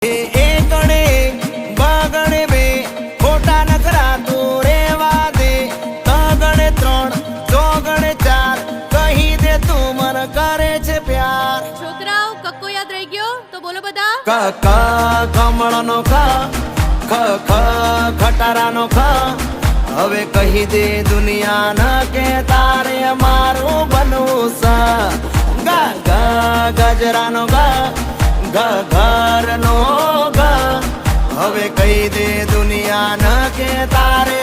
એકડે બગડે બે ખોટા નખરા તું રેવા દે તગડે ત્રણ ચોગડે ચાર કહી દે તું મન કરે છે પ્યાર છોકરાઓ કક્કો યાદ રહી ગયો તો બોલો બધા ક ક કમળનો ક ખ ખ ખટારાનો ખ હવે કહી દે દુનિયા ન કે તારે મારું બનવું સ ગ ગ ગજરાનો ગ ગ ઘરનો ગ હવે કહી દે દુનિયા ન કે તારે